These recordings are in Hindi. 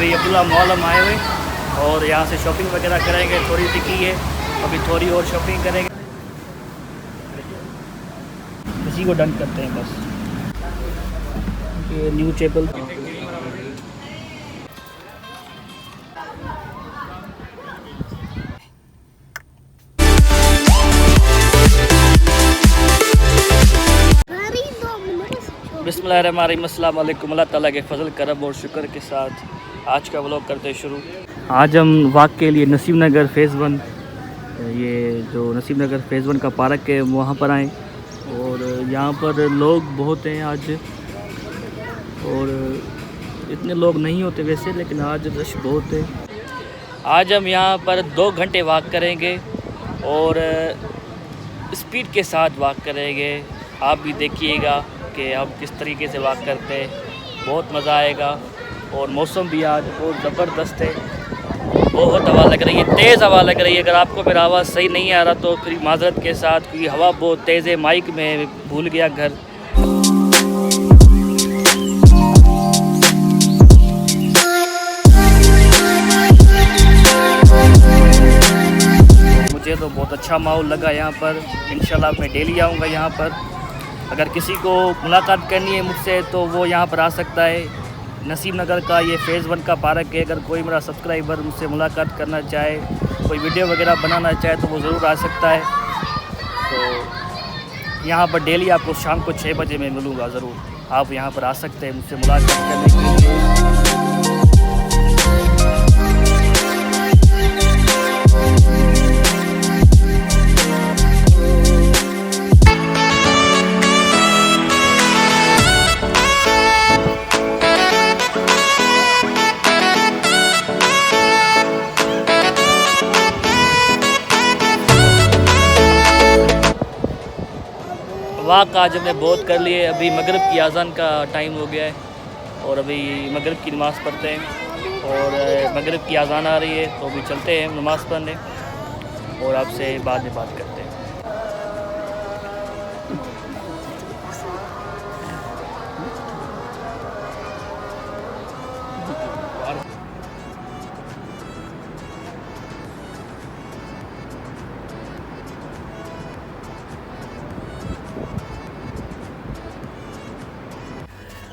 अभी अब्दुल्ला मॉल हम आए हुए और यहाँ से शॉपिंग वगैरह करेंगे, थोड़ी सी की है, अभी थोड़ी और शॉपिंग करेंगे, इसी को डन करते हैं बस। ये न्यू चैपल बिस्मिल्लाहिर्रहमानिर्रहीम, अस्सलाम वालेकुम। अल्लाह ताला के फ़ज़ल करम और शुक्र के साथ आज का व्लॉग करते हैं शुरू। आज हम वॉक के लिए नसीम नगर फ़ेज़ 1, ये जो नसीम नगर फ़ेज़ 1 का पार्क है वहाँ पर आए और यहाँ पर लोग बहुत हैं आज, और इतने लोग नहीं होते वैसे, लेकिन आज रश बहुत है। आज हम यहाँ पर 2 घंटे वॉक करेंगे और स्पीड के साथ वॉक करेंगे। आप भी देखिएगा कि हम किस तरीके से वॉक करते हैं, बहुत मज़ा आएगा। और मौसम भी आज बहुत ज़बरदस्त है, बहुत हवा लग रही है, तेज़ हवा लग रही है। अगर आपको मेरा आवाज़ सही नहीं आ रहा तो फिर माज़रत के साथ, क्योंकि हवा बहुत तेज़ है। माइक में भूल गया घर। मुझे तो बहुत अच्छा माहौल लगा यहाँ पर। इंशाल्लाह मैं डेली आऊँगा यहाँ पर। अगर किसी को मुलाकात करनी है मुझसे तो वो यहाँ पर आ सकता है। नसीम नगर का ये फ़ेज़ 1 का पार्क है। अगर कोई मेरा सब्सक्राइबर मुझसे मुलाकात करना चाहे, कोई वीडियो वगैरह बनाना चाहे तो वो ज़रूर आ सकता है। तो यहाँ पर डेली आपको शाम को 6 बजे मैं मिलूँगा ज़रूर। आप यहाँ पर आ सकते हैं मुझसे मुलाकात करने के लिए। वाक़ आज हमने बहुत कर लिए। अभी मगरिब की अज़ान का टाइम हो गया है और अभी मगरिब की नमाज़ पढ़ते हैं और मगरिब की अज़ान आ रही है तो अभी चलते हैं नमाज़ पढ़ने और आपसे बाद में बात करते हैं।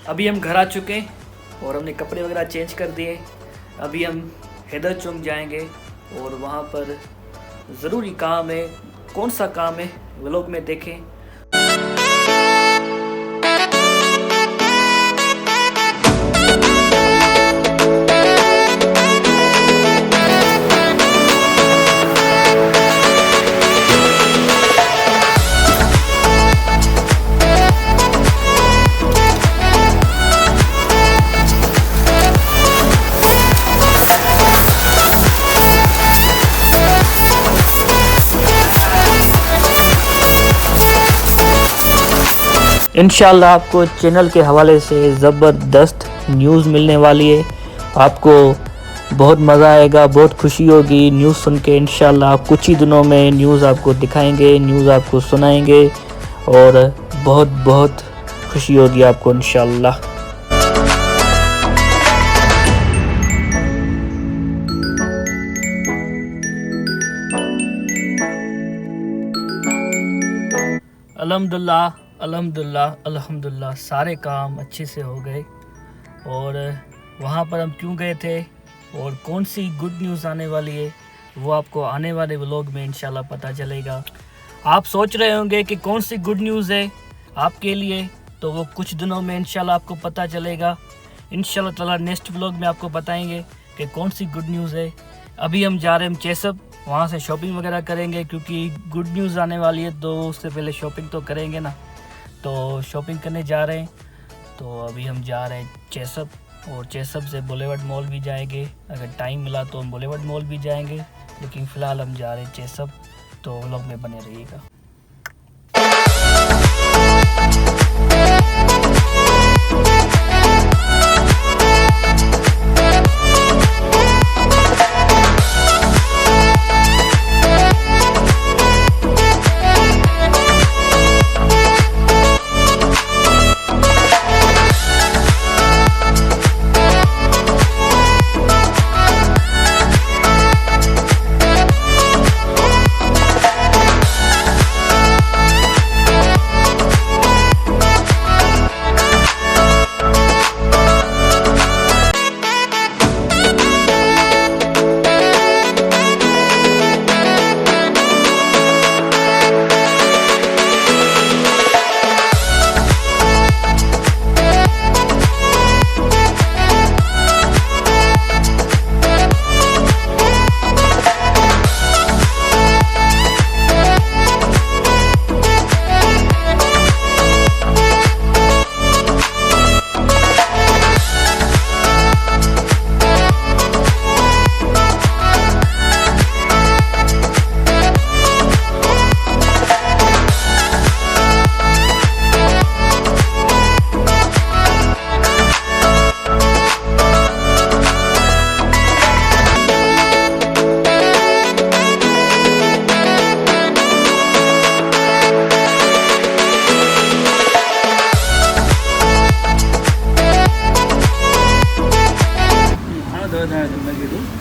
अभी हम घर आ चुके हैं और हमने कपड़े वगैरह चेंज कर दिए। अभी हम हैदर चौक जाएंगे और वहाँ पर ज़रूरी काम है। कौन सा काम है व्लॉग में देखें। इंशाल्लाह आपको चैनल के हवाले से ज़बरदस्त न्यूज़ मिलने वाली है। आपको बहुत मज़ा आएगा, बहुत खुशी होगी न्यूज़ सुन के। इंशाल्लाह कुछ ही दिनों में न्यूज़ आपको दिखाएंगे, न्यूज़ आपको सुनाएंगे और बहुत बहुत खुशी होगी आपको इंशाल्लाह। अल्हम्दुलिल्लाह अल्हम्दुलिल्लाह अल्हम्दुलिल्लाह सारे काम अच्छे से हो गए। और वहाँ पर हम क्यों गए थे और कौन सी गुड न्यूज़ आने वाली है वो आपको आने वाले व्लॉग में इंशाल्लाह पता चलेगा। आप सोच रहे होंगे कि कौन सी गुड न्यूज़ है आपके लिए, तो वो कुछ दिनों में इंशाल्लाह आपको पता चलेगा। इंशाल्लाह ताला नेक्स्ट व्लॉग में आपको बताएंगे कि कौन सी गुड न्यूज़ है। अभी हम जा रहे हैं चेसअप, वहाँ से शॉपिंग वगैरह करेंगे क्योंकि गुड न्यूज़ आने वाली है तो उससे पहले शॉपिंग तो करेंगे ना। तो शॉपिंग करने जा रहे हैं। तो अभी हम जा रहे हैं चेसअप और चेसअप से बुलेवार्ड मॉल भी जाएंगे। अगर टाइम मिला तो हम बुलेवार्ड मॉल भी जाएंगे, लेकिन फ़िलहाल हम जा रहे हैं चेसअप। तो व्लॉग में बने रहिएगा।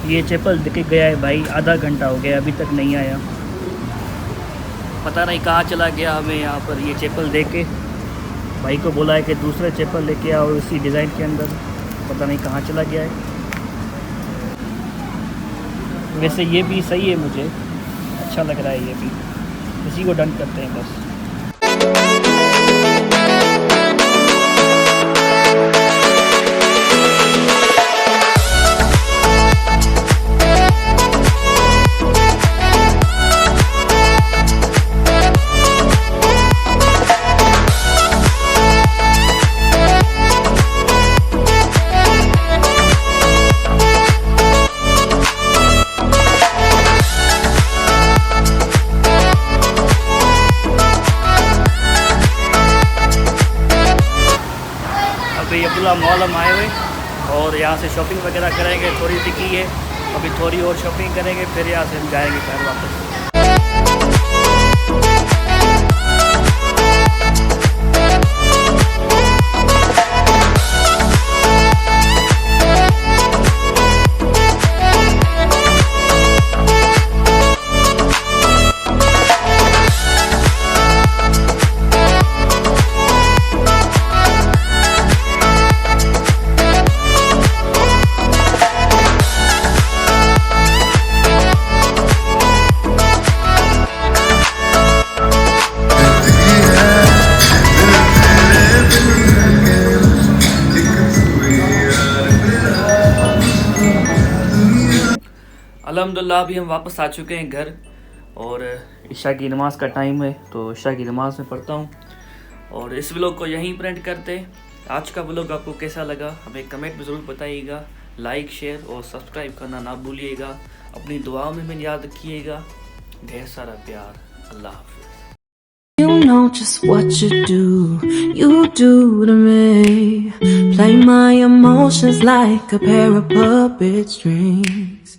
ये चप्पल दिख गया है भाई, आधा घंटा हो गया अभी तक नहीं आया। पता नहीं कहाँ चला गया। हमें यहाँ पर ये चप्पल दे के भाई को बोला है कि दूसरा चप्पल लेके आओ इसी डिज़ाइन के अंदर, पता नहीं कहाँ चला गया है। वैसे ये भी सही है, मुझे अच्छा लग रहा है ये भी, इसी को डन करते हैं बस। अभी अब्दुल्ला मॉल हम आए हुए और यहाँ से शॉपिंग वगैरह करेंगे, थोड़ी सी की है, अभी थोड़ी और शॉपिंग करेंगे, फिर यहाँ से हम जाएंगे घर वापस। अल्हम्दुलिल्लाह अभी हम वापस आ चुके हैं घर और इशा की नमाज का टाइम है, तो इशा की नमाज में पढ़ता हूँ और इस व्लॉग को यहीं प्रिंट करते हैं। आज का व्लॉग आपको कैसा लगा हमें कमेंट में ज़रूर बताइएगा। लाइक शेयर और सब्सक्राइब करना ना भूलिएगा। अपनी दुआओं में हमें याद रखिएगा। ढेर सारा प्यार। अल्लाह हाफ़िज़। You know just what you do to me. Play my emotions like a pair of puppet strings.